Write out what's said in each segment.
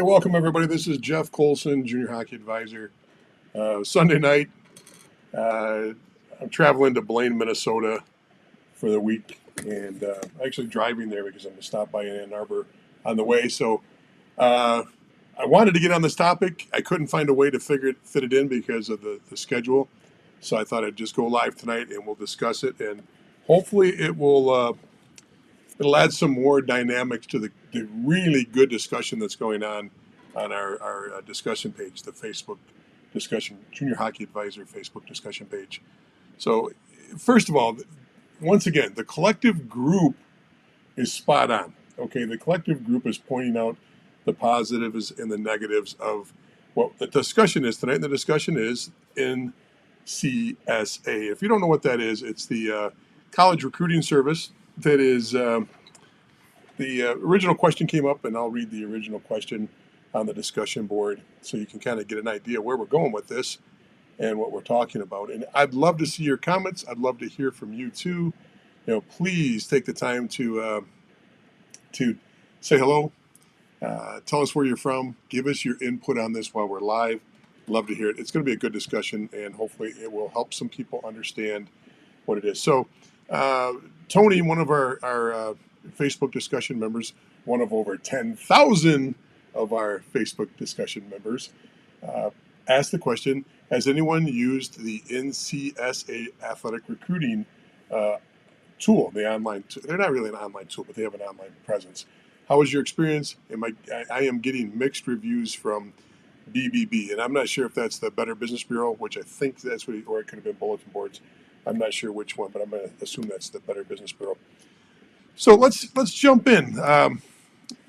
welcome everybody. This is Jeff Colson, Junior Hockey Advisor. Sunday night, I'm traveling to Blaine, Minnesota for the week, and actually driving there because I'm going to stop by Ann Arbor on the way. So I wanted to get on this topic. I couldn't find a way to fit it in because of the schedule. So I thought I'd just go live tonight and we'll discuss it, and hopefully it'll add some more dynamics to the really good discussion that's going on our discussion page, the Facebook discussion, Junior Hockey Advisor Facebook discussion page. So first of all, once again, the collective group is spot on. Okay, the collective group is pointing out the positives and the negatives of what the discussion is tonight. And the discussion is NCSA. If you don't know what that is, it's the college recruiting service. That is, the original question came up, and I'll read the original question on the discussion board so you can kind of get an idea where we're going with this and what we're talking about. And I'd love to see your comments. I'd love to hear from you too. Please take the time to say hello. Tell us where you're from. Give us your input on this while we're live. Love to hear it. It's going to be a good discussion, and hopefully it will help some people understand what it is. So Tony, one of our Facebook discussion members, one of over 10,000 of our Facebook discussion members, asked the question, has anyone used the NCSA athletic recruiting tool, the online tool? They're not really an online tool, but they have an online presence. How was your experience? I am getting mixed reviews from BBB, and I'm not sure if that's the Better Business Bureau, which I think that's what, or it could have been bulletin boards. I'm not sure which one, but I'm going to assume that's the Better Business Bureau. So let's jump in.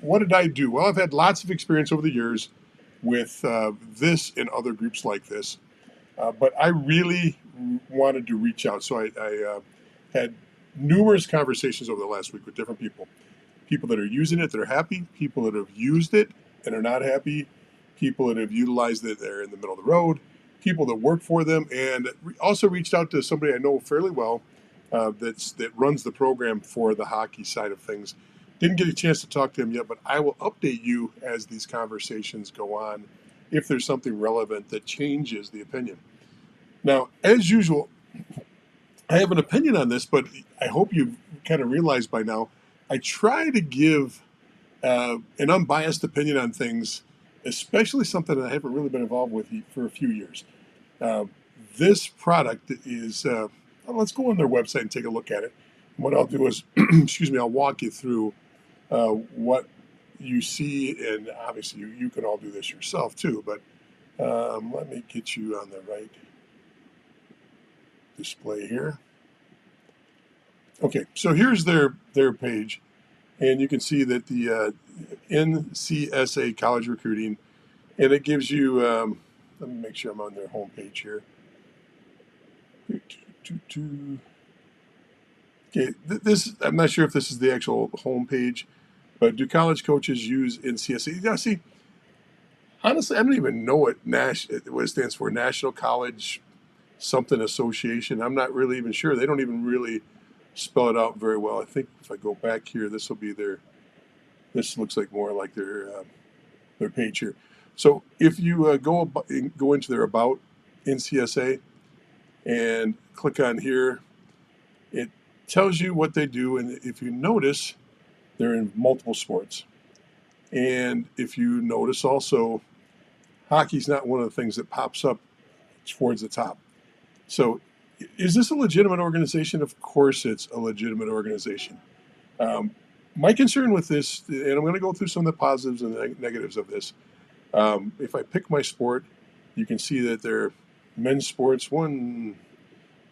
What did I do? Well, I've had lots of experience over the years with this and other groups like this, but I really wanted to reach out. So I had numerous conversations over the last week with different people that are using it, that are happy, people that have used it and are not happy, people that have utilized it, they're in the middle of the road, people that work for them, and also reached out to somebody I know fairly well that runs the program for the hockey side of things. Didn't get a chance to talk to him yet, but I will update you as these conversations go on if there's something relevant that changes the opinion. Now, as usual, I have an opinion on this, but I hope you've kind of realized by now, I try to give an unbiased opinion on things, especially something that I haven't really been involved with for a few years. This product is, let's go on their website and take a look at it. What I'll do is, I'll walk you through what you see, and obviously you can all do this yourself too, but let me get you on the right display here. Okay, so here's their page, and you can see that the NCSA college recruiting, and it gives you, let me make sure I'm on their homepage here. Okay, this, I'm not sure if this is the actual homepage, but do college coaches use NCSA? Yeah, see, honestly, I don't even know what it stands for, National College something Association. I'm not really even sure. They don't even really spell it out very well. I think if I go back here, this will be this looks like more like their page here. So if you go into their About NCSA and click on here, it tells you what they do, and if you notice, they're in multiple sports. And if you notice also, hockey's not one of the things that pops up towards the top. So is this a legitimate organization? Of course it's a legitimate organization. My concern with this, and I'm going to go through some of the positives and the negatives of this. If I pick my sport, you can see that they're men's sports, 1,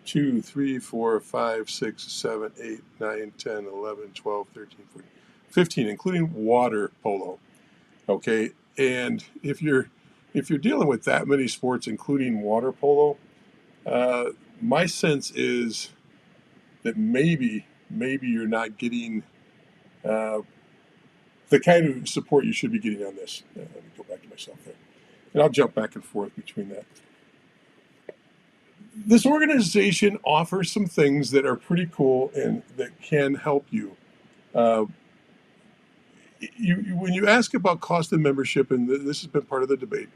2, 3, 4, 5, 6, 7, 8, 9, 10, 11, 12, 13, 14, 15, including water polo. Okay, and if you're dealing with that many sports, including water polo, my sense is that maybe you're not getting the kind of support you should be getting on this. Let me go back to myself there, and I'll jump back and forth between that. This organization offers some things that are pretty cool and that can help you. when you ask about cost of membership, and this has been part of the debate,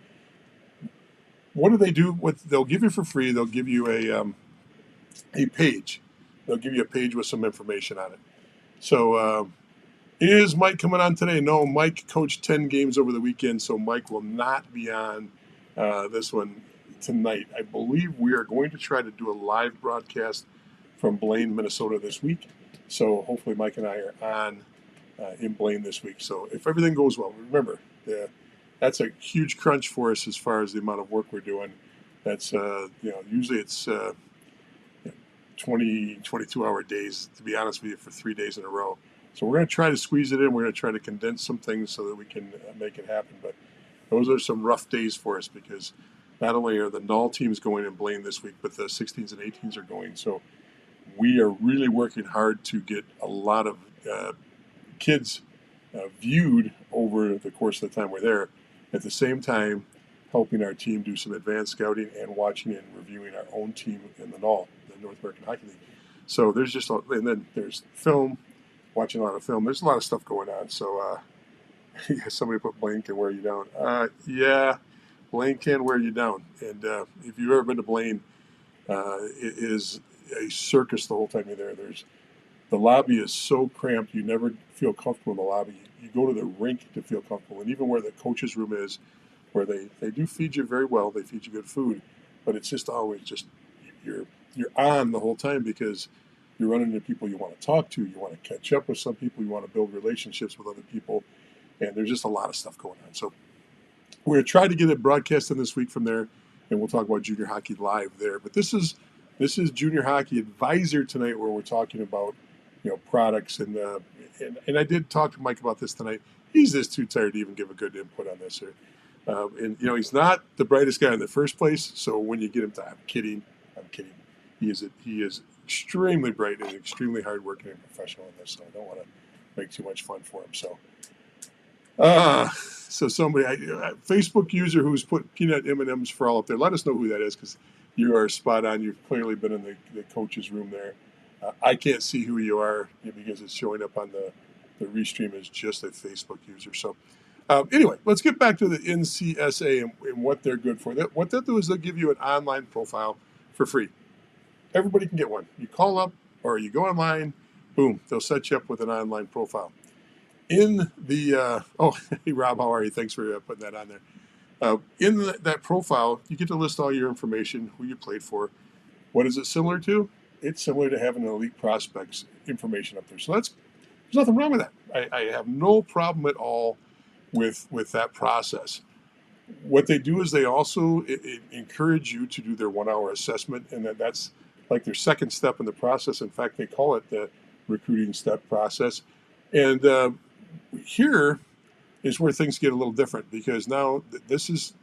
what do they do? What they'll give you for free? They'll give you a page. They'll give you a page with some information on it. So is Mike coming on today? No, Mike coached 10 games over the weekend, so Mike will not be on this one tonight. I believe we are going to try to do a live broadcast from Blaine, Minnesota this week. So hopefully Mike and I are on in Blaine this week. So if everything goes well, remember, that's a huge crunch for us as far as the amount of work we're doing. That's, usually it's 20, 22-hour days, to be honest with you, for 3 days in a row. So we're going to try to squeeze it in. We're going to try to condense some things so that we can make it happen. But those are some rough days for us because not only are the Null teams going in Blaine this week, but the 16s and 18s are going. So we are really working hard to get a lot of kids viewed over the course of the time we're there. At the same time, helping our team do some advanced scouting and watching and reviewing our own team in the Null, the North American Hockey League. So there's just, and then there's film, watching a lot of film. There's a lot of stuff going on. So somebody put Blaine can wear you down. Yeah, Blaine can wear you down. And if you've ever been to Blaine, it is a circus the whole time you're there. The lobby is so cramped, you never feel comfortable in the lobby. You go to the rink to feel comfortable. And even where the coach's room is, where they do feed you very well, they feed you good food, but it's just always just, you're on the whole time because you're running into people you want to talk to, you want to catch up with some people, you want to build relationships with other people, and there's just a lot of stuff going on. So we're going to try to get it broadcasted this week from there, and we'll talk about junior hockey live there. But this is Junior Hockey Advisor tonight, where we're talking about products, and I did talk to Mike about this tonight. He's just too tired to even give a good input on this here. And he's not the brightest guy in the first place. So when you get him to, I'm kidding. He is extremely bright and extremely hardworking and professional in this. So I don't want to make too much fun for him. So somebody, a Facebook user who's put peanut M&Ms for all up there. Let us know who that is because you are spot on. You've clearly been in the coach's room there. I can't see who you are because it's showing up on the restream as just a Facebook user. So. Anyway, let's get back to the NCSA and what they're good for. What they'll do is they'll give you an online profile for free. Everybody can get one. You call up or you go online, boom, they'll set you up with an online profile. In the, hey, Rob, how are you? Thanks for putting that on there. In that profile, you get to list all your information, who you played for. What is it similar to? It's similar to having an elite prospects information up there. So there's nothing wrong with that. I have no problem at all with that process. What they do is they also encourage you to do their 1 hour assessment, and that's like their second step in the process. In fact, they call it the recruiting step process. And here is where things get a little different because now this is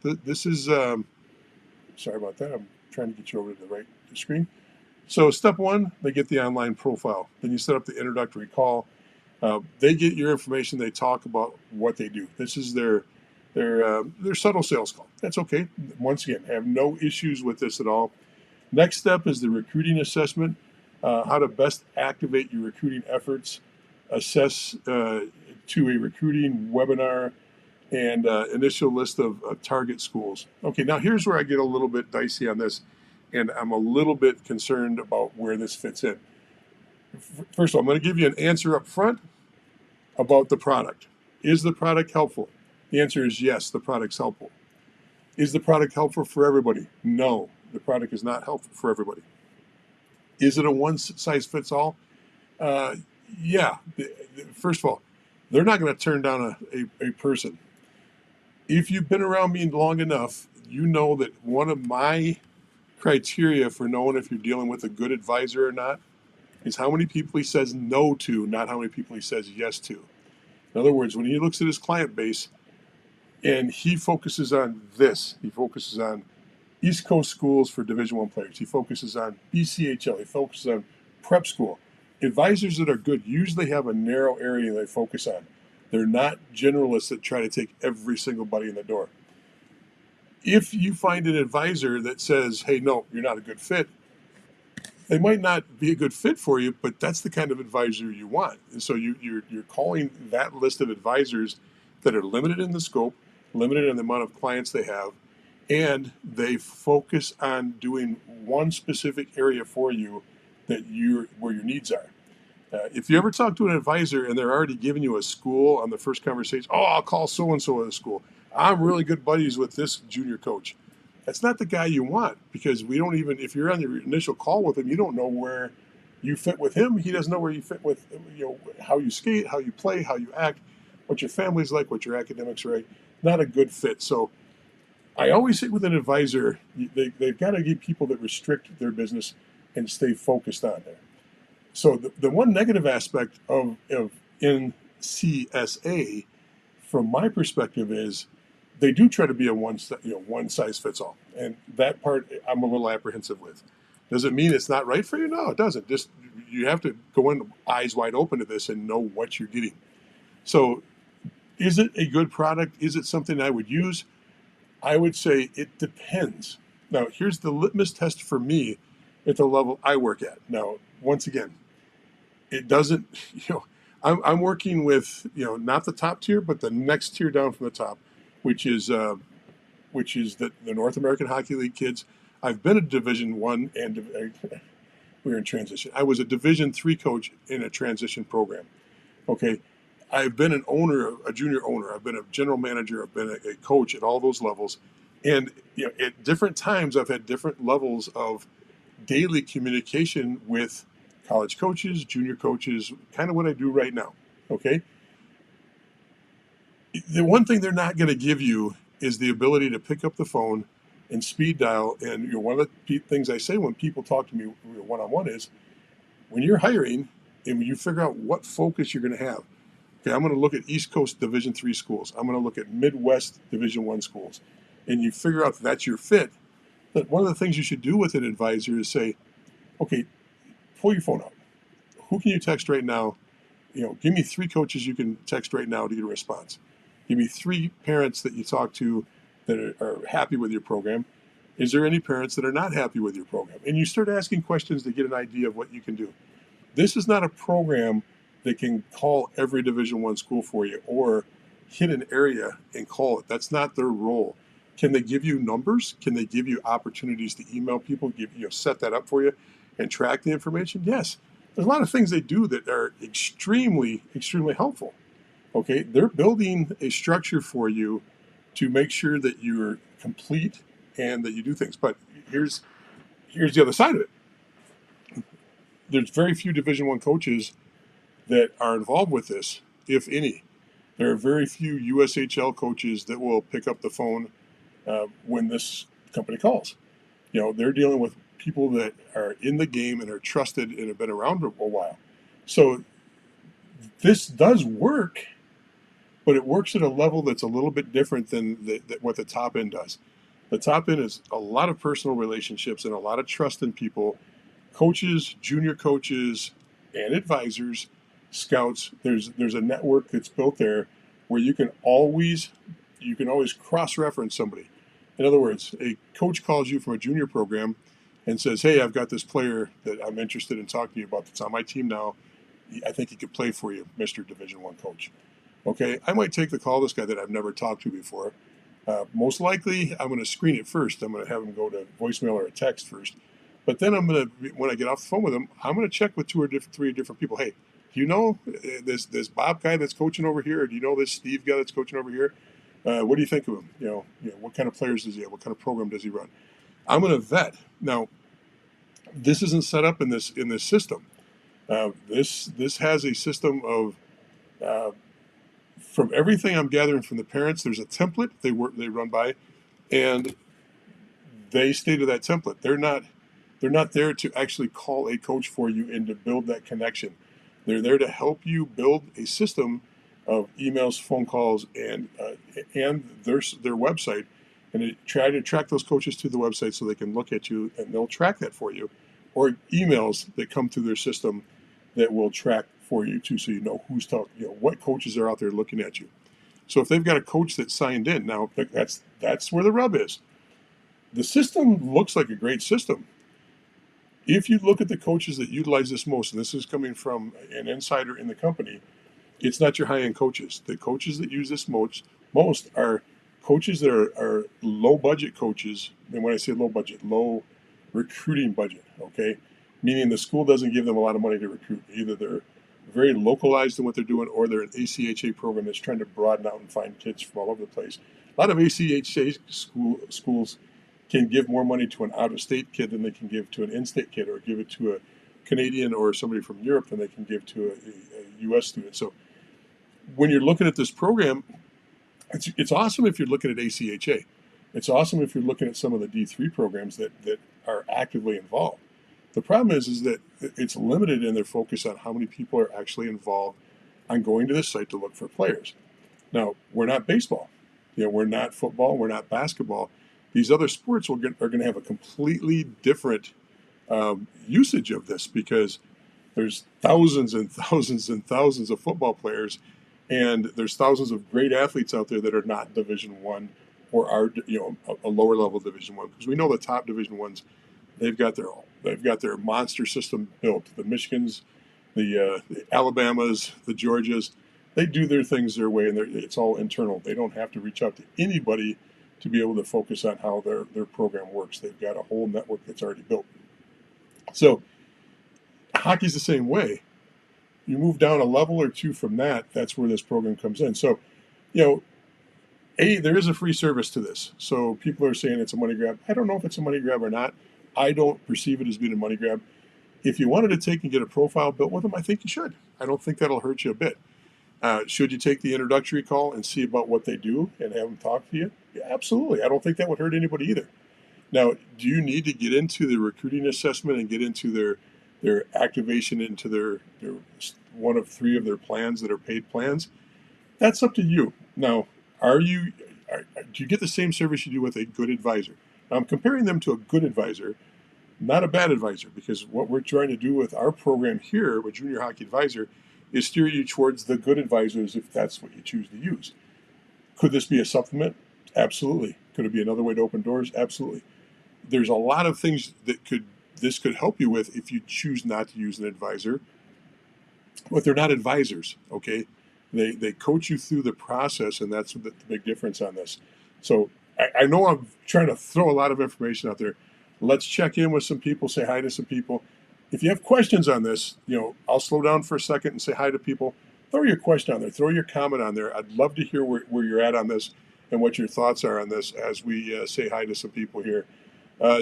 sorry about that. I'm trying to get you over to the right screen. So step one, they get the online profile. Then you set up the introductory call. They get your information. They talk about what they do. This is their subtle sales call. That's okay. Once again, have no issues with this at all. Next step is the recruiting assessment. How to best activate your recruiting efforts. Assess to a recruiting webinar and initial list of target schools. Okay, now here's where I get a little bit dicey on this, and I'm a little bit concerned about where this fits in. First of all, I'm going to give you an answer up front about the product. Is the product helpful? The answer is yes, the product's helpful. Is the product helpful for everybody? No, the product is not helpful for everybody. Is it a one-size-fits-all? Yeah. First of all, they're not going to turn down a person. If you've been around me long enough, you know that one of my criteria for knowing if you're dealing with a good advisor or not is how many people he says no to, not how many people he says yes to. In other words, when he looks at his client base and he focuses on this, he focuses on East Coast schools for Division I players, he focuses on BCHL, he focuses on prep school. Advisors that are good usually have a narrow area they focus on. They're not generalists that try to take every single buddy in the door. If you find an advisor that says, hey, no, you're not a good fit, They might not be a good fit for you, but that's the kind of advisor you want. And so you're calling that list of advisors that are limited in the scope, limited in the amount of clients they have, and they focus on doing one specific area for you that you're where your needs are. If you ever talk to an advisor and they're already giving you a school on the first conversation, oh, I'll call so and so at the school. I'm really good buddies with this junior coach. That's not the guy you want, because we don't even, if you're on your initial call with him, you don't know where you fit with him. He doesn't know where you fit with, how you skate, how you play, how you act, what your family's like, what your academics are like. Not a good fit. So I always say with an advisor, they've got to get people that restrict their business and stay focused on there. So the one negative aspect of NCSA, from my perspective, is they do try to be a one size fits all, and that part I'm a little apprehensive with. Does it mean it's not right for you? No, it doesn't. Just you have to go in eyes wide open to this and know what you're getting. So, is it a good product? Is it something I would use? I would say it depends. Now, here's the litmus test for me at the level I work at. Now, once again, it doesn't, I'm working with, not the top tier, but the next tier down from the top, which is the North American Hockey League kids. I've been a Division One, and we were in transition. I was a Division 3 coach in a transition program. Okay, I've been an owner, a junior owner. I've been a general manager. I've been a coach at all those levels, and at different times I've had different levels of daily communication with college coaches, junior coaches, kind of what I do right now. Okay. The one thing they're not going to give you is the ability to pick up the phone and speed dial. And one of the things I say when people talk to me one on one is, when you're hiring and when you figure out what focus you're going to have. Okay, I'm going to look at East Coast Division 3 schools. I'm going to look at Midwest Division 1 schools, and you figure out that that's your fit. But one of the things you should do with an advisor is say, okay, pull your phone out. Who can you text right now? Give me 3 coaches you can text right now to get a response. Give me 3 parents that you talk to that are happy with your program. Is there any parents that are not happy with your program? And you start asking questions to get an idea of what you can do. This is not a program that can call every Division 1 school for you or hit an area and call it. That's not their role. Can they give you numbers? Can they give you opportunities to email people, set that up for you and track the information? Yes. There's a lot of things they do that are extremely, extremely helpful. Okay, they're building a structure for you to make sure that you're complete and that you do things. But here's the other side of it. There's very few Division 1 coaches that are involved with this, if any. There are very few USHL coaches that will pick up the phone when this company calls. They're dealing with people that are in the game and are trusted and have been around a while. So this does work, but it works at a level that's a little bit different than what the top end does. The top end is a lot of personal relationships and a lot of trust in people, coaches, junior coaches, and advisors, scouts. There's a network that's built there where you can always cross-reference somebody. In other words, a coach calls you from a junior program and says, hey, I've got this player that I'm interested in talking to you about that's on my team now. I think he could play for you, Mr. Division 1 coach. Okay, I might take the call, this guy that I've never talked to before. Most likely, I'm going to screen it first. I'm going to have him go to voicemail or a text first. But then when I get off the phone with him, I'm going to check with 2 or 3 different people. Hey, do you know this Bob guy that's coaching over here? Or do you know this Steve guy that's coaching over here? What do you think of him? What kind of players does he have? What kind of program does he run? I'm going to vet. Now, this isn't set up in this system. This has a system of from everything I'm gathering from the parents. There's a template they run by, and they stay to that template. They're not there to actually call a coach for you and to build that connection. They're there to help you build a system of emails, phone calls, and their website, and they try to track those coaches to the website so they can look at you and they'll track that for you, or emails that come through their system that will track for you too, so you know who's talking, what coaches are out there looking at you. So if they've got a coach that's signed in, now that's where the rub is. The system looks like a great system. If you look at the coaches that utilize this most, and this is coming from an insider in the company, it's not your high-end coaches. The coaches that use this most are coaches that are low budget coaches. And when I say low budget, low recruiting budget, okay? Meaning the school doesn't give them a lot of money to recruit. Either they're very localized in what they're doing, or they're an ACHA program that's trying to broaden out and find kids from all over the place. A lot of ACHA schools can give more money to an out-of-state kid than they can give to an in-state kid, or give it to a Canadian or somebody from Europe than they can give to a U.S. student. So when you're looking at this program, it's awesome if you're looking at ACHA. It's awesome if you're looking at some of the D3 programs that are actively involved. The problem is that it's limited in their focus on how many people are actually involved on going to the site to look for players. Now, we're not baseball. We're not football. We're not basketball. These other sports are going to have a completely different usage of this, because there's thousands and thousands and thousands of football players, and there's thousands of great athletes out there that are not Division One or are a lower level Division One, because we know the top Division Ones, they've got their monster system built. The Michigans, the Alabamas, the Georgias, they do their things their way, and it's all internal. They don't have to reach out to anybody to be able to focus on how their program works. They've got a whole network that's already built. So hockey's the same way. You move down a level or two from that, that's where this program comes in. So, there is a free service to this. So people are saying it's a money grab. I don't know if it's a money grab or not. I don't perceive it as being a money grab. If you wanted to take and get a profile built with them, I think you should. I don't think that'll hurt you a bit. Should you take the introductory call and see about what they do and have them talk to you? Yeah, absolutely. I don't think that would hurt anybody either. Now, do you need to get into the recruiting assessment and get into their activation into their one of three of their plans that are paid plans? That's up to you. Now, do you get the same service you do with a good advisor? Now, I'm comparing them to a good advisor, not a bad advisor, because what we're trying to do with our program here with Junior Hockey Advisor is steer you towards the good advisors if that's what you choose to use. Could this be a supplement? Absolutely. Could it be another way to open doors? Absolutely. There's a lot of things that this could help you with if you choose not to use an advisor, but they're not advisors, okay? They coach you through the process, and that's the big difference on this. So I know I'm trying to throw a lot of information out there. Let's check in with some people, say hi to some people. If you have questions on this, I'll slow down for a second and say hi to people. Throw your question on there. Throw your comment on there. I'd love to hear where you're at on this and what your thoughts are on this as we say hi to some people here.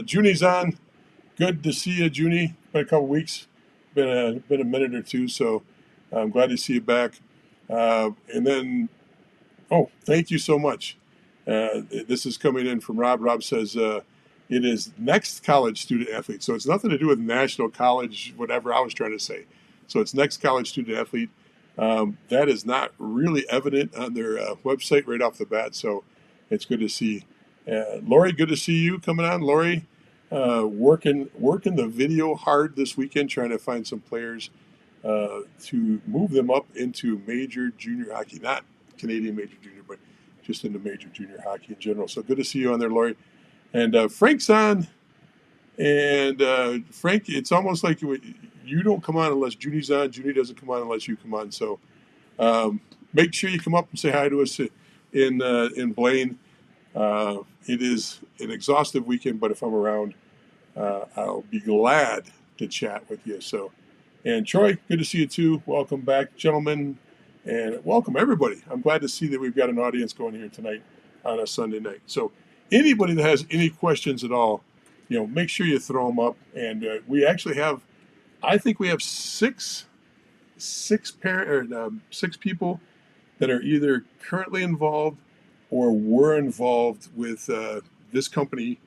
Junie's on. Good to see you, Junie. Been a couple weeks. Been a minute or two, so I'm glad to see you back. And then, thank you so much. This is coming in from Rob. Rob says it is next college student athlete. So it's nothing to do with national college, whatever I was trying to say. So it's next college student athlete. That is not really evident on their website right off the bat. So it's good to see. Lori, good to see you coming on. Lori, working the video hard this weekend, trying to find some players to move them up into major junior hockey, not Canadian major junior, but just into major junior hockey in general. So good to see you on there, Lori. And Frank's on. And Frank, it's almost like you don't come on unless Junie's on. Junie doesn't come on unless you come on. So make sure you come up and say hi to us in Blaine. It is an exhaustive weekend, but if I'm around, I'll be glad to chat with you. So, and Troy, good to see you too. Welcome back, gentlemen, and welcome everybody. I'm glad to see that we've got an audience going here tonight on a Sunday night. So, anybody that has any questions at all, make sure you throw them up. And we actually have, I think we have six people that are either currently involved or were involved with this company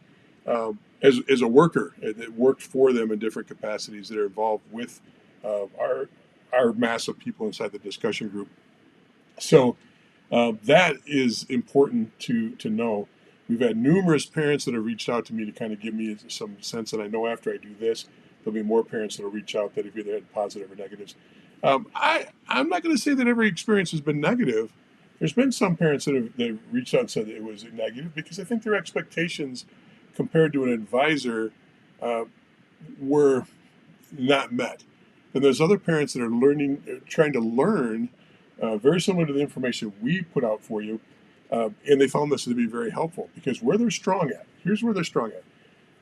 as a worker that worked for them in different capacities that are involved with our mass of people inside the discussion group. So that is important to know. We've had numerous parents that have reached out to me to kind of give me some sense, and I know after I do this, there'll be more parents that will reach out that have either had positive or negatives. I'm not going to say that every experience has been negative. There's been some parents that have reached out and said that it was negative because I think their expectations compared to an advisor were not met. And there's other parents that are trying to learn, very similar to the information we put out for you, and they found this to be very helpful because where they're strong at, here's where they're strong at.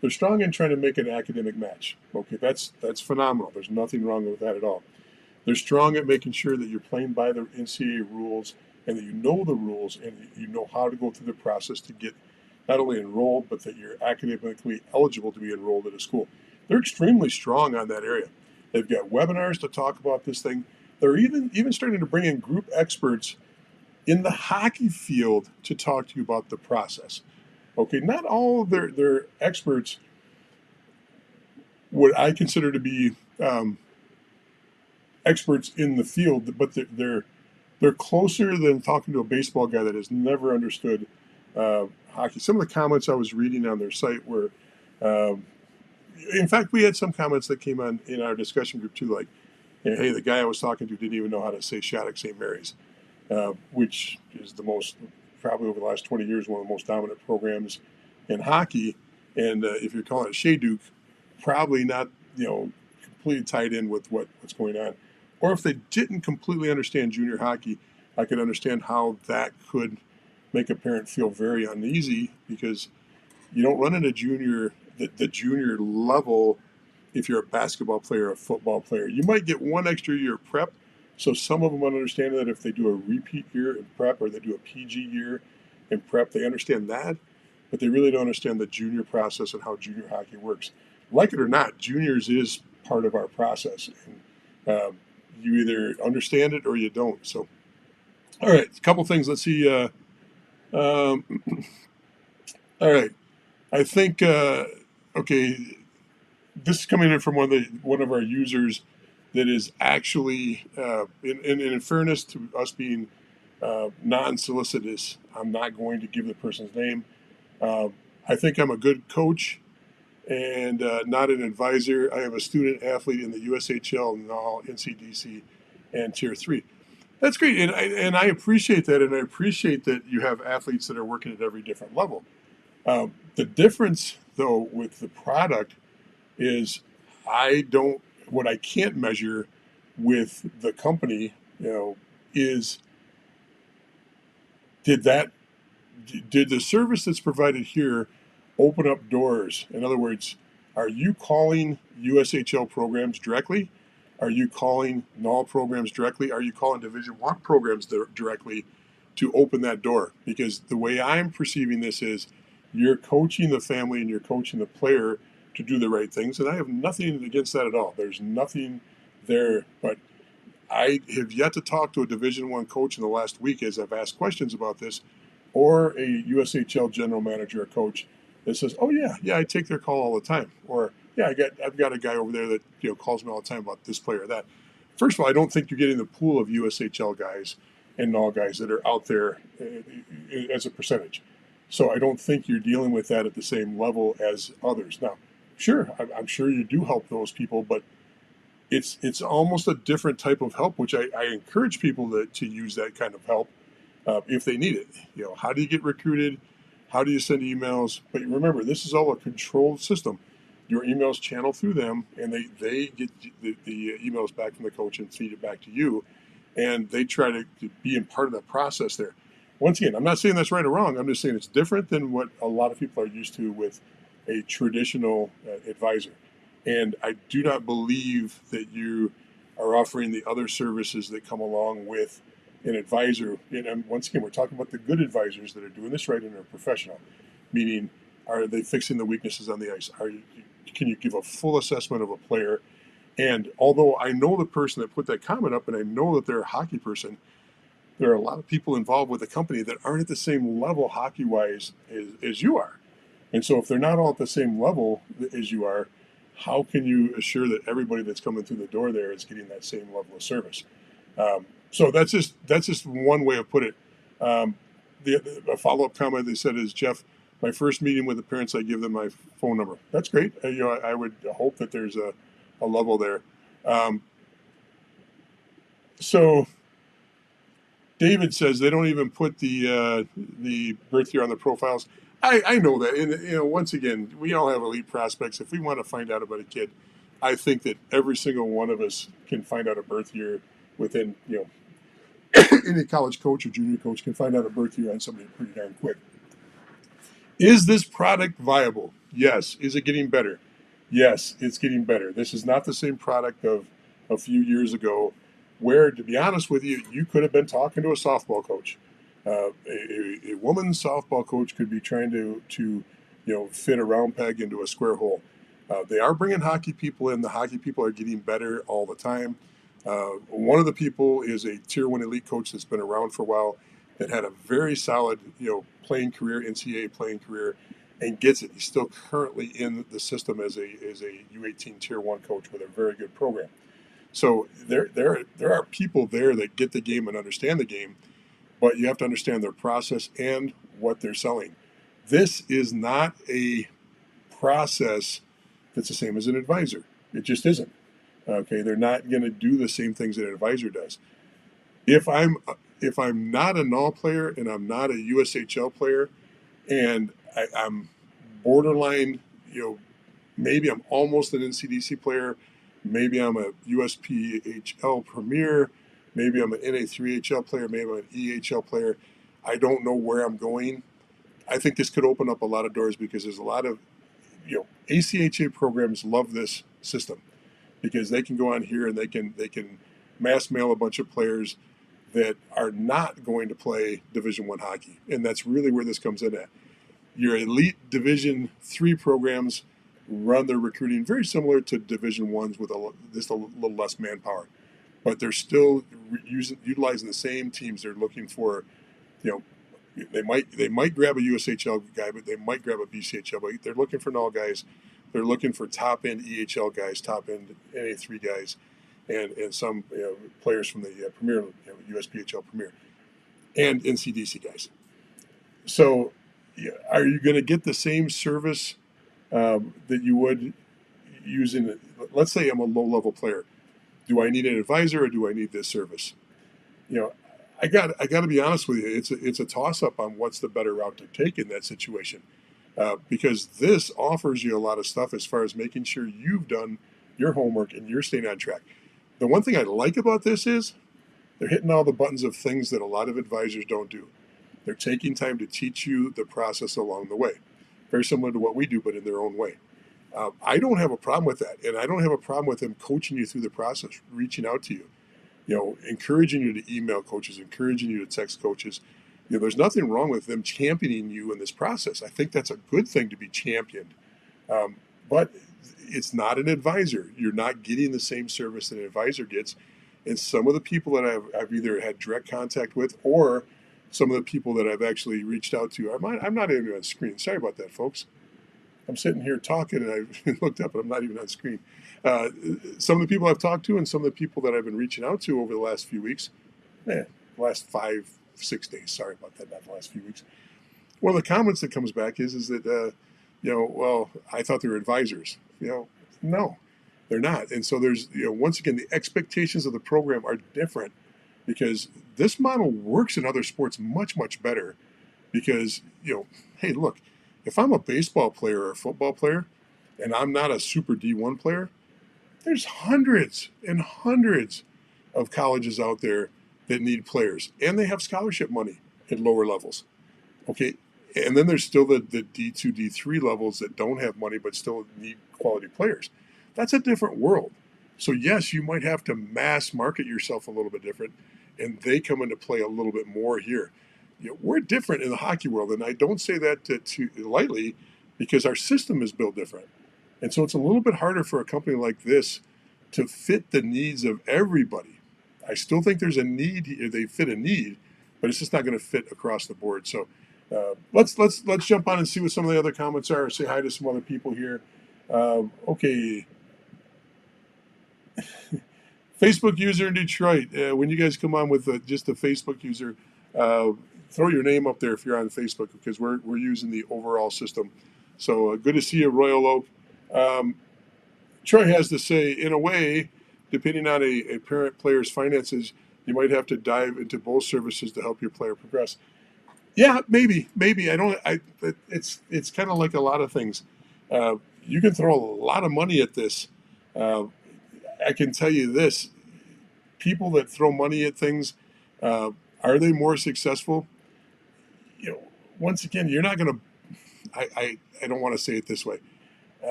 They're strong in trying to make an academic match. Okay, that's phenomenal. There's nothing wrong with that at all. They're strong at making sure that you're playing by the NCAA rules and that you know the rules and you know how to go through the process to get not only enrolled, but that you're academically eligible to be enrolled at a school. They're extremely strong on that area. They've got webinars to talk about this thing. They're even starting to bring in group experts in the hockey field to talk to you about the process. Okay, not all of their experts what I consider to be experts in the field, but they're closer than talking to a baseball guy that has never understood hockey. Some of the comments I was reading on their site were, in fact, we had some comments that came on in our discussion group too, like, hey, the guy I was talking to didn't even know how to say Shattuck St. Mary's, which is probably over the last 20 years, one of the most dominant programs in hockey. And if you're calling it Shea Duke, probably not, completely tied in with what's going on. Or if they didn't completely understand junior hockey, I could understand how that could make a parent feel very uneasy because you don't run into the junior level if you're a basketball player or a football player. You might get one extra year of prep. So some of them understand that if they do a repeat year in prep or they do a PG year in prep, they understand that, but they really don't understand the junior process and how junior hockey works. Like it or not, juniors is part of our process. And you either understand it or you don't. So, all right, a couple things. Let's see. All right. I think, okay, this is coming in from one of our users that is actually, in fairness to us being non-solicitous, I'm not going to give the person's name. I think I'm a good coach and not an advisor. I have a student athlete in the USHL, NAL, NCDC, and Tier 3. That's great, and I appreciate that, and I appreciate that you have athletes that are working at every different level. The difference, though, with the product is what I can't measure with the company, is did the service that's provided here open up doors? In other words, are you calling USHL programs directly? Are you calling NAL programs directly? Are you calling Division I programs directly to open that door? Because the way I'm perceiving this is you're coaching the family and you're coaching the player to do the right things. And I have nothing against that at all. There's nothing there. But I have yet to talk to a Division I coach in the last week as I've asked questions about this, or a USHL general manager or coach that says, "Oh yeah, I take their call all the time," or "Yeah, I've got a guy over there that calls me all the time about this player or that." First of all, I don't think you're getting the pool of USHL guys and NAL guys that are out there as a percentage. So I don't think you're dealing with that at the same level as others. Now, sure, I'm sure you do help those people, but it's almost a different type of help, which I encourage people to use that kind of help if they need it. How do you get recruited? How do you send emails? But remember, this is all a controlled system. Your emails channel through them, and they get the emails back from the coach and feed it back to you, and they try to be in part of that process there. Once again, I'm not saying that's right or wrong. I'm just saying it's different than what a lot of people are used to with a traditional advisor. And I do not believe that you are offering the other services that come along with an advisor. And once again, we're talking about the good advisors that are doing this right and are professional. Meaning, are they fixing the weaknesses on the ice? Can you give a full assessment of a player? And although I know the person that put that comment up, and I know that they're a hockey person, there are a lot of people involved with the company that aren't at the same level hockey-wise as you are. And so if they're not all at the same level as you are, how can you assure that everybody that's coming through the door there is getting that same level of service? So that's just one way of put it. A follow-up comment they said is, Jeff, my first meeting with the parents, I give them my phone number. That's great. I would hope that there's a level there. So David says they don't even put the birth year on the profiles. I know that, and once again, we all have elite prospects. If we want to find out about a kid, I think that every single one of us can find out a birth year within, any college coach or junior coach can find out a birth year on somebody pretty darn quick. Is this product viable? Yes. Is it getting better? Yes, it's getting better. This is not the same product of a few years ago, where, to be honest with you, you could have been talking to a softball coach. A woman's softball coach could be trying to fit a round peg into a square hole. They are bringing hockey people in. The hockey people are getting better all the time. One of the people is a tier one elite coach that's been around for a while, that had a very solid playing career, NCAA playing career, and gets it. He's still currently in the system as a U18 tier one coach with a very good program. So there are people there that get the game and understand the game, but you have to understand their process and what they're selling. This is not a process that's the same as an advisor. It just isn't. Okay, they're not going to do the same things that an advisor does. If I'm not a NAL player and I'm not a USHL player, and I'm borderline, maybe I'm almost an NCDC player, maybe I'm a USPHL Premier, maybe I'm an NA3HL player, maybe I'm an EHL player. I don't know where I'm going. I think this could open up a lot of doors, because there's a lot of, ACHA programs love this system, because they can go on here and they can mass mail a bunch of players that are not going to play Division One hockey, and that's really where this comes in at. Your elite Division III programs run their recruiting very similar to Division Ones with just a little less manpower, but they're still utilizing the same teams. They're looking for, you know, they might grab a USHL guy, but they might grab a BCHL. But they're looking for NAL guys. They're looking for top end EHL guys, top end NA3 guys, and some players from the Premier, USPHL Premier, and NCDC guys. So, are you going to get the same service that you would use in? Let's say I'm a low level player. Do I need an advisor, or do I need this service? You know, I got to be honest with you. It's a toss up on what's the better route to take in that situation, because this offers you a lot of stuff as far as making sure you've done your homework and you're staying on track. The one thing I like about this is they're hitting all the buttons of things that a lot of advisors don't do. They're taking time to teach you the process along the way, very similar to what we do, but in their own way. I don't have a problem with that, and I don't have a problem with them coaching you through the process, reaching out to you, encouraging you to email coaches, encouraging you to text coaches. There's nothing wrong with them championing you in this process. I think that's a good thing to be championed, but it's not an advisor. You're not getting the same service that an advisor gets. And some of the people that I've either had direct contact with, or some of the people that I've actually reached out to, I'm not even on screen. Sorry about that, folks. I'm sitting here talking and I looked up and I'm not even on screen. Some of the people I've talked to and some of the people that I've been reaching out to over the last few weeks, last 5-6 days, sorry about that, not the last few weeks. One of the comments that comes back is that, well, I thought they were advisors. No, they're not. And so there's, once again, the expectations of the program are different, because this model works in other sports much, much better, because, hey, look, if I'm a baseball player or a football player and I'm not a super D1 player, there's hundreds and hundreds of colleges out there that need players, and they have scholarship money at lower levels. Okay. And then there's still the D2, D3 levels that don't have money but still need quality players. That's a different world. So yes, you might have to mass market yourself a little bit different, and they come into play a little bit more here. We're different in the hockey world, and I don't say that too lightly, because our system is built different. And so it's a little bit harder for a company like this to fit the needs of everybody. I still think there's a need here. They fit a need, but it's just not going to fit across the board. So let's jump on and see what some of the other comments are. Say hi to some other people here. Okay. Facebook user in Detroit. When you guys come on with just a Facebook user, throw your name up there if you're on Facebook, because we're using the overall system. So good to see you, Royal Oak. Troy has to say, in a way, depending on a parent player's finances, you might have to dive into both services to help your player progress. Yeah, maybe. I don't. It's kind of like a lot of things. Uh, you can throw a lot of money at this. Uh, I can tell you this: people that throw money at things, uh, are they more successful? You know, once again, you're not going to. I don't want to say it this way.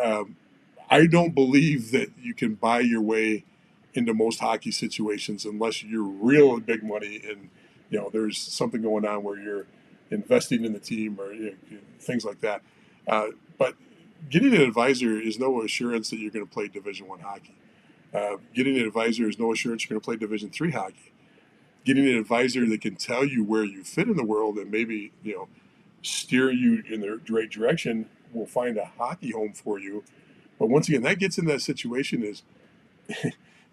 Um, I don't believe that you can buy your way into most hockey situations unless you're real big money and there's something going on where you're investing in the team or things like that. But getting an advisor is no assurance that you're going to play Division One hockey. Getting an advisor is no assurance you're going to play Division 3 hockey. Getting an advisor that can tell you where you fit in the world and maybe steer you in the right direction will find a hockey home for you. But once again, that gets in that situation is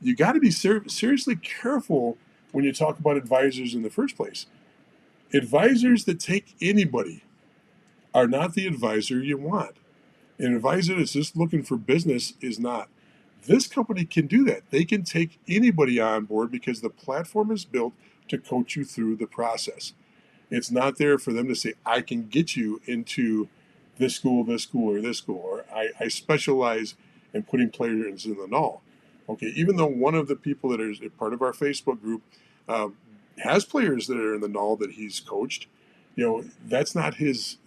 you got to be seriously careful when you talk about advisors in the first place. Advisors that take anybody are not the advisor you want. An advisor that's just looking for business is not. This company can do that. They can take anybody on board because the platform is built to coach you through the process. It's not there for them to say, I can get you into this school, or this school, or I specialize in putting players in the null. Okay, even though one of the people that is a part of our Facebook group has players that are in the null that he's coached, that's not his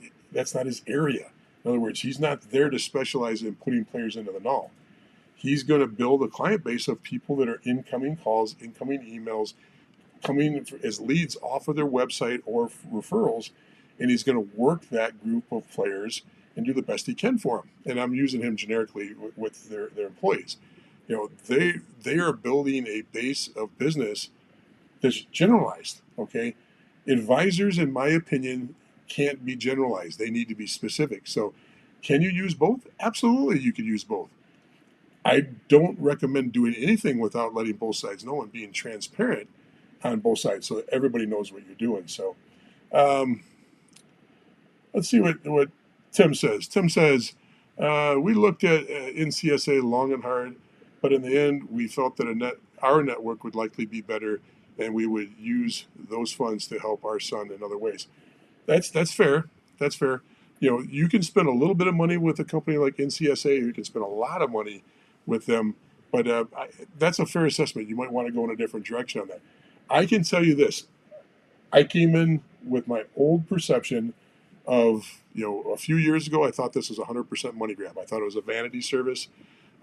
area. In other words, he's not there to specialize in putting players into the null. He's going to build a client base of people that are incoming calls, incoming emails, coming as leads off of their website or referrals, and he's going to work that group of players and do the best he can for them. And I'm using him generically with their employees. They are building a base of business that's generalized. Okay, advisors, in my opinion, can't be generalized. They need to be specific. So, can you use both? Absolutely, you could use both. I don't recommend doing anything without letting both sides know and being transparent on both sides so that everybody knows what you're doing. So um, let's see what Tim says. Tim says, we looked at NCSA long and hard, but in the end, we felt that our network would likely be better and we would use those funds to help our son in other ways. That's fair. That's fair. You can spend a little bit of money with a company like NCSA, or you can spend a lot of money with them. But that's a fair assessment. You might want to go in a different direction on that. I can tell you this: I came in with my old perception of a few years ago. I thought this was 100% money grab. I thought it was a vanity service.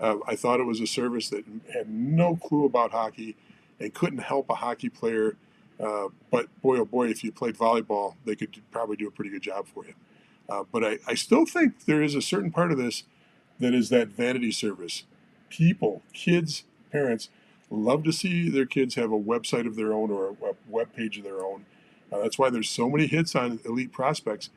I thought it was a service that had no clue about hockey and couldn't help a hockey player. But boy, oh boy, if you played volleyball, they could probably do a pretty good job for you. But I still think there is a certain part of this that is that vanity service. People, kids, parents love to see their kids have a website of their own or a web page of their own. That's why there's so many hits on Elite Prospects.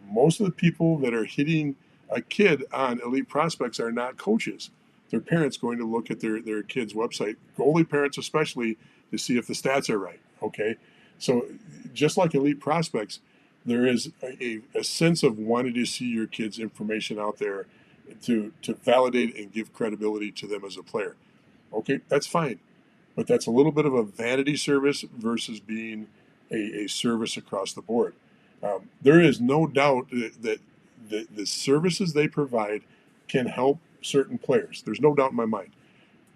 Most of the people that are hitting a kid on Elite Prospects are not coaches. They're parents going to look at their kid's website, goalie parents especially, to see if the stats are right. Okay, so just like Elite Prospects, there is a sense of wanting to see your kid's information out there to validate and give credibility to them as a player. Okay, that's fine, but that's a little bit of a vanity service versus being a service across the board. There is no doubt that the services they provide can help certain players. There's no doubt in my mind.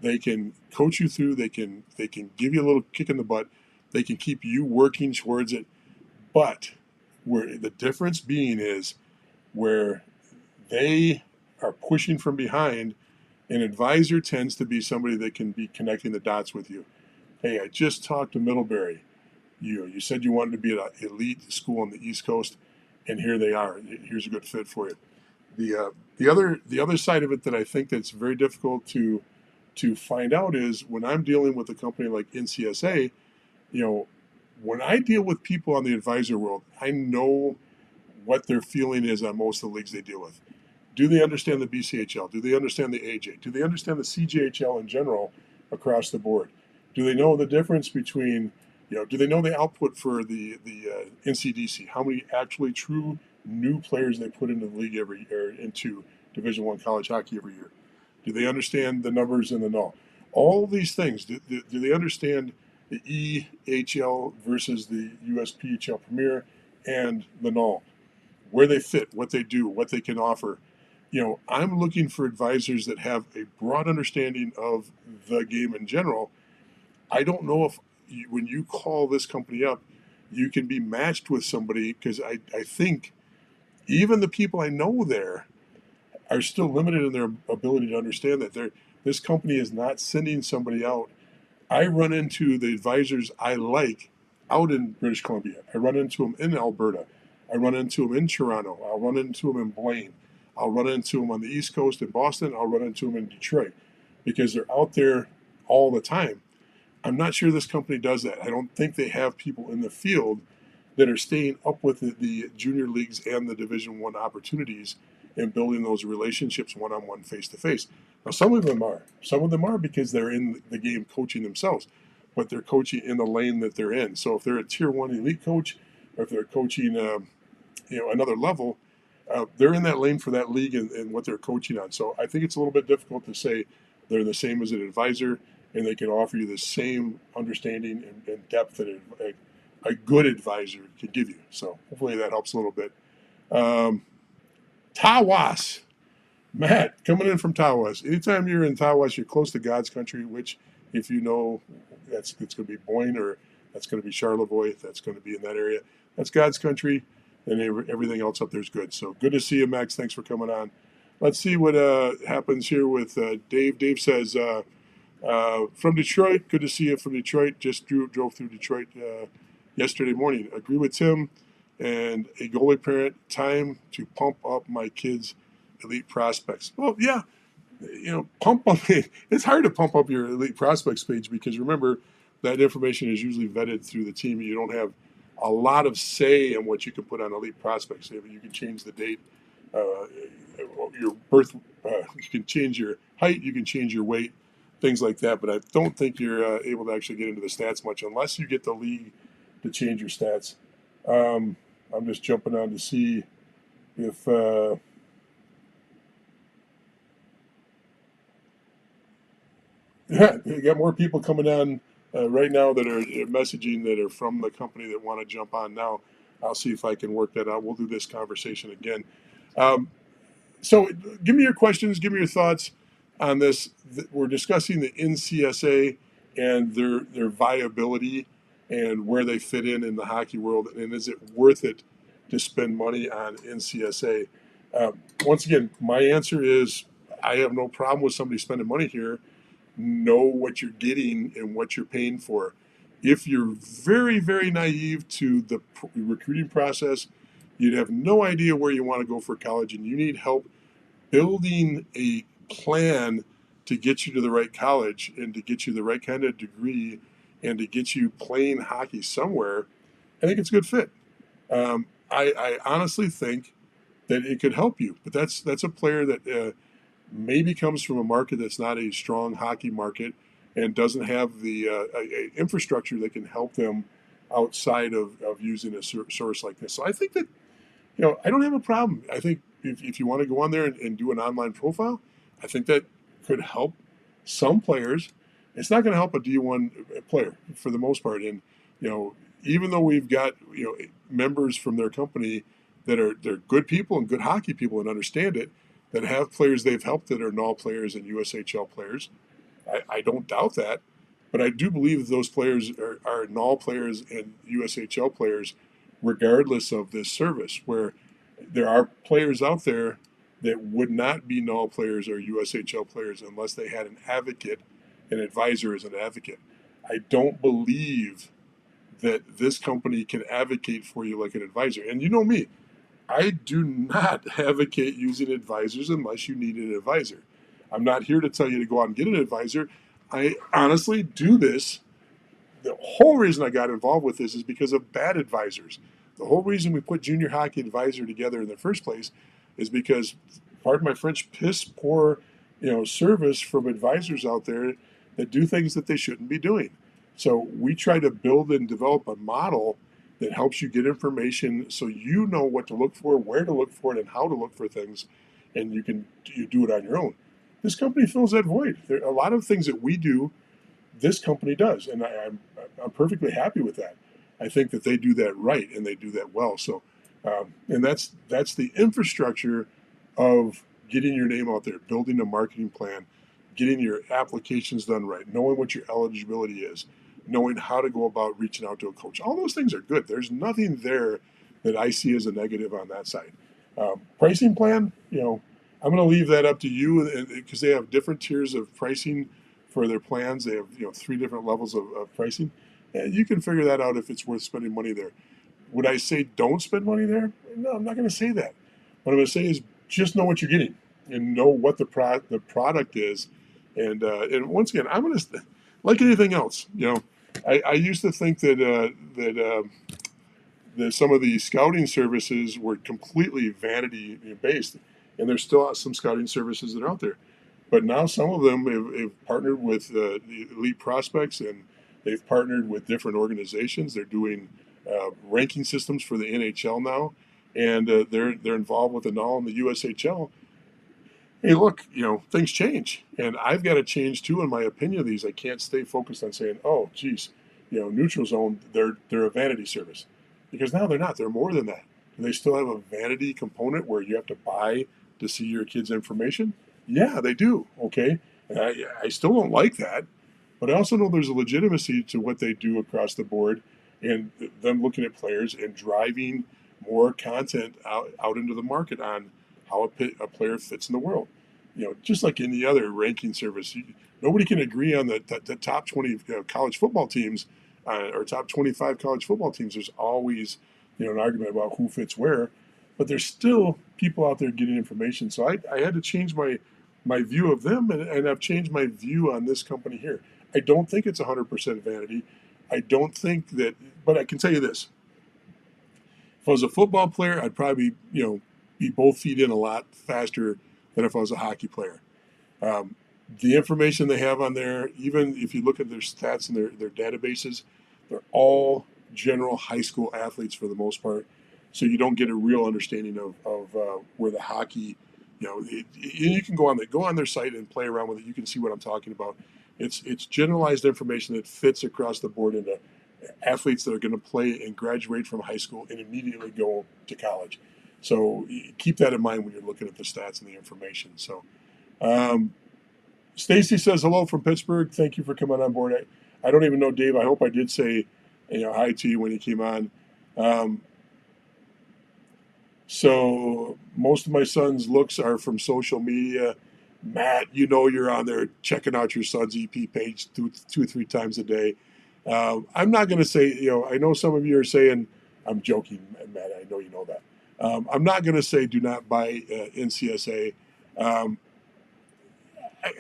They can coach you through. They can give you a little kick in the butt. They can keep you working towards it. But where the difference being is where they are pushing from behind, an advisor tends to be somebody that can be connecting the dots with you. Hey, I just talked to Middlebury. You said you wanted to be at an elite school on the East Coast, and here they are. Here's a good fit for you. The other side of it that I think that's very difficult to find out is when I'm dealing with a company like NCSA. When I deal with people on the advisor world, I know what their feeling is on most of the leagues they deal with. Do they understand the BCHL? Do they understand the AJ? Do they understand the CJHL in general across the board? Do they know the difference between, do they know the output for the NCDC? How many actually true new players they put into the league every year, into Division One college hockey every year? Do they understand the numbers in the null? All these things. Do they understand the EHL versus the USPHL Premier and the null, where they fit, what they do, what they can offer. I'm looking for advisors that have a broad understanding of the game in general. I don't know if when you call this company up, you can be matched with somebody, because I think even the people I know there are still limited in their ability to understand that this company is not sending somebody out. I run into the advisors I like out in British Columbia. I run into them in Alberta. I run into them in Toronto. I'll run into them in Blaine. I'll run into them on the East Coast in Boston. I'll run into them in Detroit, because they're out there all the time. I'm not sure this company does that. I don't think they have people in the field that are staying up with the junior leagues and the Division One opportunities and building those relationships one-on-one, face-to-face. Now, some of them are. Some of them are because they're in the game coaching themselves, but they're coaching in the lane that they're in. So if they're a Tier 1 elite coach, or if they're coaching another level, they're in that lane for that league and what they're coaching on. So I think it's a little bit difficult to say they're the same as an advisor, and they can offer you the same understanding and depth that a good advisor can give you. So hopefully that helps a little bit. Tawas, Matt, coming in from Tawas. Anytime you're in Tawas, you're close to God's country, which, if you know, it's going to be Boyne, or that's going to be Charlevoix, that's going to be in that area. That's God's country, and everything else up there is good. So good to see you, Max. Thanks for coming on. Let's see what happens here with Dave. Dave says, from Detroit, good to see you from Detroit. Just drove through Detroit yesterday morning. Agree with Tim and a goalie parent. Time to pump up my kids' elite prospects. Well, yeah, pump up. It's hard to pump up your elite prospects page, because remember, that information is usually vetted through the team. You don't have a lot of say in what you can put on elite prospects. You can change the date, your birth, you can change your height, you can change your weight, things like that. But I don't think you're able to actually get into the stats much unless you get the league to change your stats. I'm just jumping on to see if yeah, you got more people coming on right now that are messaging, that are from the company, that want to jump on now. I'll see if I can work that out. We'll do this conversation again. Um, so give me your questions, give me your thoughts on this. We're discussing the NCSA and their viability and where they fit in the hockey world, and is it worth it to spend money on NCSA? Once again, my answer is I have no problem with somebody spending money here. Know what you're getting and what you're paying for. If you're very, very naive to the recruiting process, you'd have no idea where you want to go for college, and you need help building a plan to get you to the right college and to get you the right kind of degree and to get you playing hockey somewhere, I think it's a good fit. I honestly think that it could help you, but that's a player that maybe comes from a market that's not a strong hockey market and doesn't have the infrastructure that can help them outside of using a source like this. So I think that, I don't have a problem. I think if you want to go on there and do an online profile, I think that could help some players. It's not going to help a D1 player for the most part. And, even though we've got, members from their company they're good people and good hockey people and understand it, that have players they've helped that are NAL players and USHL players. I don't doubt that, but I do believe that those players are NAL players and USHL players, regardless of this service, where there are players out there that would not be NAL players or USHL players unless they had an advocate, an advisor as an advocate. I don't believe that this company can advocate for you like an advisor. And you know me, I do not advocate using advisors unless you need an advisor. I'm not here to tell you to go out and get an advisor. I honestly do this. The whole reason I got involved with this is because of bad advisors. The whole reason we put Junior Hockey Advisor together in the first place is because, pardon my French, piss poor, service from advisors out there that do things that they shouldn't be doing. So we try to build and develop a model that helps you get information so you know what to look for, where to look for it, and how to look for things, and you do it on your own. This company fills that void. There are a lot of things that we do, this company does, and I'm perfectly happy with that. I think that they do that right and they do that well. So, and that's the infrastructure of getting your name out there, building a marketing plan, getting your applications done right, knowing what your eligibility is, knowing how to go about reaching out to a coach. All those things are good. There's nothing there that I see as a negative on that side. Pricing plan, I'm going to leave that up to you because they have different tiers of pricing for their plans. They have 3 different levels of pricing. And you can figure that out if it's worth spending money there. Would I say don't spend money there? No, I'm not going to say that. What I'm going to say is just know what you're getting and know what the product is. And once again, I'm going to, like anything else, I used to think that some of the scouting services were completely vanity based, and there's still some scouting services that are out there. But now some of them have partnered with the elite prospects, and they've partnered with different organizations. They're doing ranking systems for the NHL now, and they're involved with the NAL and the USHL. Hey, look, things change, and I've got to change too. In my opinion of these, I can't stay focused on saying, "Oh, geez, neutral zone, they're a vanity service," because now they're not. They're more than that. Do they still have a vanity component where you have to buy to see your kid's information? Yeah, they do. Okay, and I still don't like that, but I also know there's a legitimacy to what they do across the board, and them looking at players and driving more content out into the market on how a player fits in the world. Just like any other ranking service, nobody can agree on the top 20 college football teams or top 25 college football teams. There's always an argument about who fits where, but there's still people out there getting information. So I had to change my view of them, and I've changed my view on this company here. I don't think it's 100% vanity. I don't think that, but I can tell you this. If I was a football player, I'd probably, be both feet in a lot faster than if I was a hockey player. Um, the information they have on there, even if you look at their stats and their databases, they're all general high school athletes for the most part. So you don't get a real understanding of where the hockey, you can go on their site and play around with it. You can see what I'm talking about. It's generalized information that fits across the board into athletes that are going to play and graduate from high school and immediately go to college. So keep that in mind when you're looking at the stats and the information. So Stacy says hello from Pittsburgh. Thank you for coming on board. I don't even know, Dave. I hope I did say hi to you when you came on. So most of my son's looks are from social media. Matt, you're on there checking out your son's EP page two or three times a day. I'm not going to say, I know some of you are saying, I'm joking, Matt. I know you know that. I'm not going to say do not buy NCSA. I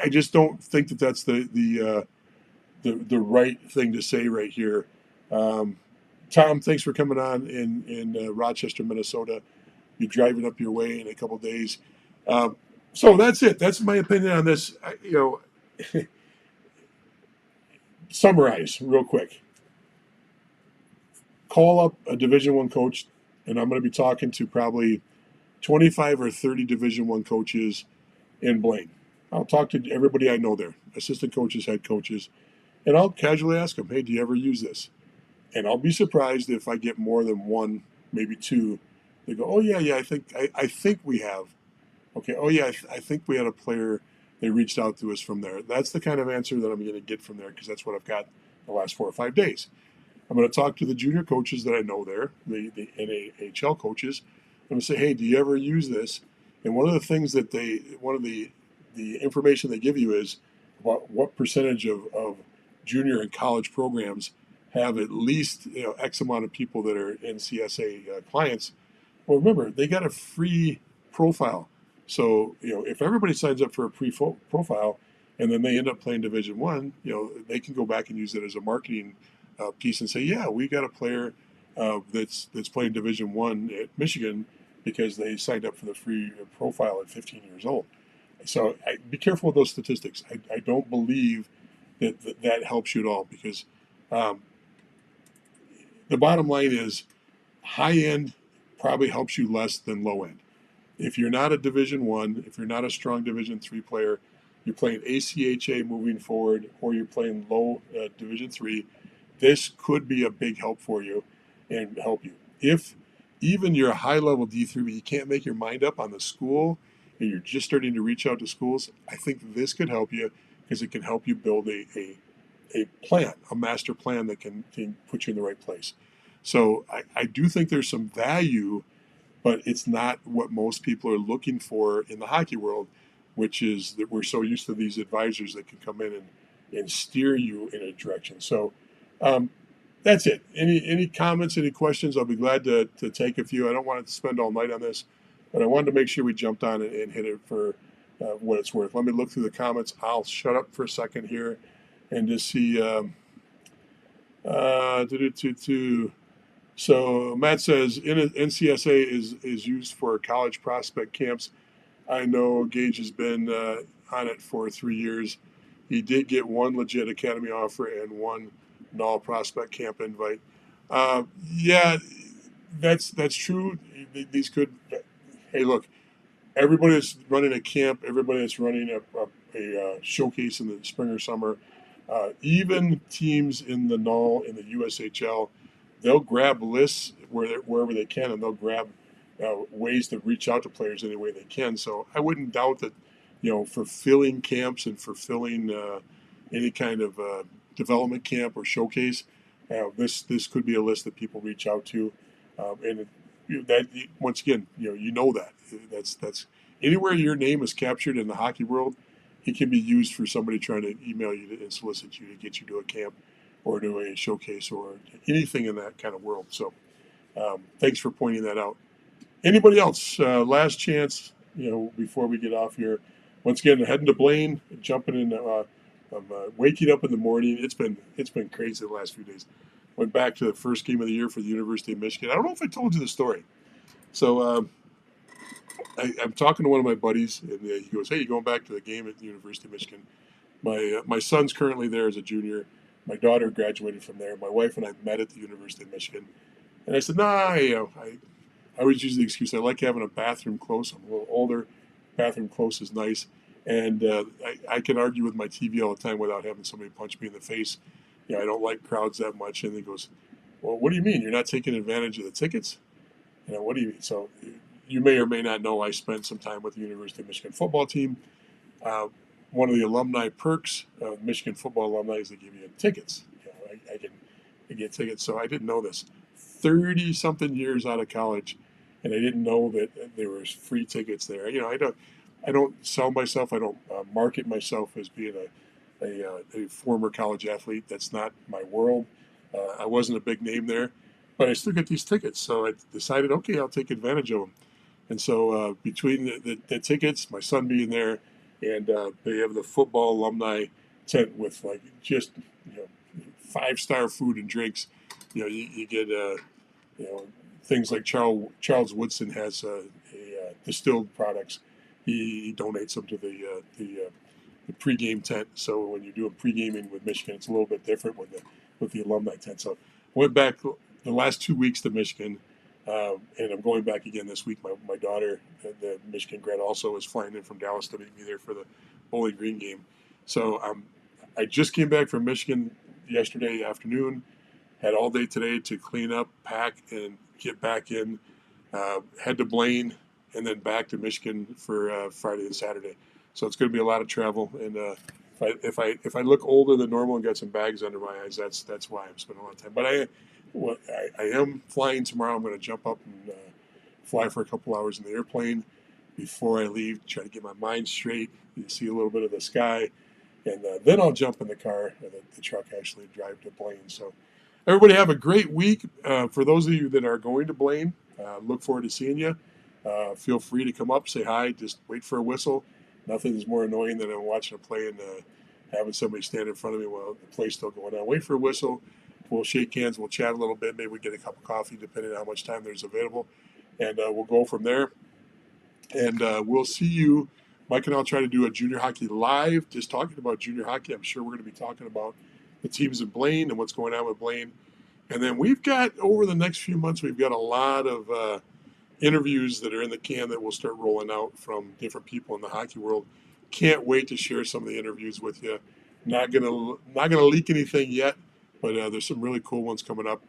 just don't think that that's the right thing to say right here. Tom, thanks for coming on in Rochester, Minnesota. You're driving up your way in a couple days. So that's it. That's my opinion on this. Summarize real quick. Call up a Division I coach, and I'm going to be talking to probably 25 or 30 Division I coaches in Blaine. I'll talk to everybody I know there, assistant coaches, head coaches, and I'll casually ask them, hey, do you ever use this? And I'll be surprised if I get more than one, maybe two. They go, oh, yeah, I think we have. Okay, oh, yeah, I think we had a player. They reached out to us from there. That's the kind of answer that I'm going to get from there because that's what I've got the last 4 or 5 days. I'm going to talk to the junior coaches that I know there, the NAHL coaches. I'm going to say, hey, do you ever use this? And one of the things that the information they give you is about what percentage of junior and college programs have at least X amount of people that are NCSA clients. Well, remember, they got a free profile. So, if everybody signs up for a profile and then they end up playing Division I, they can go back and use it as a marketing piece and say, yeah, we got a player that's playing Division I at Michigan because they signed up for the free profile at 15 years old. So be careful with those statistics. I don't believe that helps you at all because the bottom line is high end probably helps you less than low end. If you're not a Division I, if you're not a strong Division III player, you're playing ACHA moving forward, or you're playing low Division III, this could be a big help for you. and help you. If even you're a high level D3, but you can't make your mind up on the school and you're just starting to reach out to schools, I think this could help you because it can help you build a plan, a master plan that can put you in the right place. So I do think there's some value, but it's not what most people are looking for in the hockey world, which is that we're so used to these advisors that can come in and steer you in a direction. So um, that's it. Any comments, any questions? I'll be glad to take a few. I don't want to spend all night on this, but I wanted to make sure we jumped on it and hit it for what it's worth. Let me look through the comments. I'll shut up for a second here and just see. Uh, so Matt says NCSA is used for college prospect camps. I know Gage has been on it for 3 years. He did get one legit academy offer and one null prospect camp invite. Yeah, that's true. These could. Hey, look, everybody that's running a camp, everybody that's running a showcase in the spring or summer, even teams in the null in the USHL, they'll grab lists wherever they can, and they'll grab ways to reach out to players any way they can. So I wouldn't doubt that, for filling camps and for filling any kind of development camp or showcase, this could be a list that people reach out to, and that once again, that that's anywhere your name is captured in the hockey world, it can be used for somebody trying to email you and solicit you to get you to a camp or to a showcase or anything in that kind of world. So thanks for pointing that out. Anybody else? Last chance, before we get off here. Once again, heading to Blaine, jumping in. I'm waking up in the morning. It's been crazy the last few days. Went back to the first game of the year for the University of Michigan. I don't know if I told you the story. So I'm talking to one of my buddies, and he goes, "Hey, you going back to the game at the University of Michigan?" My son's currently there as a junior. My daughter graduated from there. My wife and I met at the University of Michigan, and I said, "Nah, I always use the excuse I like having a bathroom close. I'm a little older. Bathroom close is nice, and I can argue with my TV all the time without having somebody punch me in the face. I don't like crowds that much." And he goes, "Well, what do you mean? You're not taking advantage of the tickets? What do you mean?" So you may or may not know I spent some time with the University of Michigan football team. Uh, One of the alumni perks of Michigan football alumni is they give you tickets. I can get tickets. So I didn't know this. 30 something years out of college, and I didn't know that there was free tickets there. I don't sell myself. I don't market myself as being a former college athlete. That's not my world. I wasn't a big name there, but I still get these tickets. So I decided, okay, I'll take advantage of them. And so between the tickets, my son being there, and they have the football alumni tent with like just 5-star food and drinks. You get things like Charles Woodson has distilled products. He donates them to the pregame tent. So when you're doing pregaming with Michigan, it's a little bit different with the alumni tent. So I went back the last 2 weeks to Michigan. And I'm going back again this week. My daughter, the Michigan grad, also is flying in from Dallas to meet me there for the Bowling Green game. So I just came back from Michigan yesterday afternoon. Had all day today to clean up, pack, and get back in. Head to Blaine, and then back to Michigan for Friday and Saturday. So it's going to be a lot of travel. And if I look older than normal and got some bags under my eyes, that's why I'm spending a lot of time. But I am flying tomorrow. I'm going to jump up and fly for a couple hours in the airplane before I leave. Try to get my mind straight, see a little bit of the sky, and then I'll jump in the car and the truck actually drive to Blaine. So everybody have a great week. For those of you that are going to Blaine, look forward to seeing you. Feel free to come up, say hi, just wait for a whistle. Nothing is more annoying than watching a play and having somebody stand in front of me while the play's still going on. Wait for a whistle. We'll shake hands. We'll chat a little bit. Maybe we get a cup of coffee, depending on how much time there's available. And we'll go from there. And we'll see you. Mike and I'll try to do a junior hockey live, just talking about junior hockey. I'm sure we're going to be talking about the teams in Blaine and what's going on with Blaine. And then we've got, over the next few months, we've got a lot of interviews that are in the can that will start rolling out from different people in the hockey world. Can't wait to share some of the interviews with you. Not gonna leak anything yet, but there's some really cool ones coming up.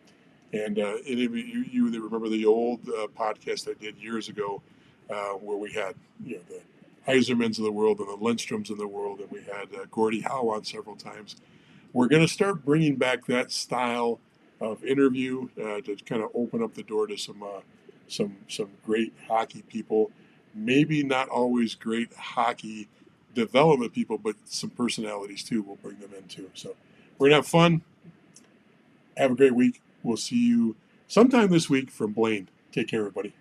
And any of you that remember the old podcast I did years ago, where we had the Heisermans of the world and the Lindstroms of the world, and we had Gordie Howe on several times. We're going to start bringing back that style of interview to kind of open up the door to some great hockey people. Maybe not always great hockey development people, but some personalities too. We'll bring them in too. So we're gonna have fun. Have a great week. We'll see you sometime this week from Blaine. Take care, everybody.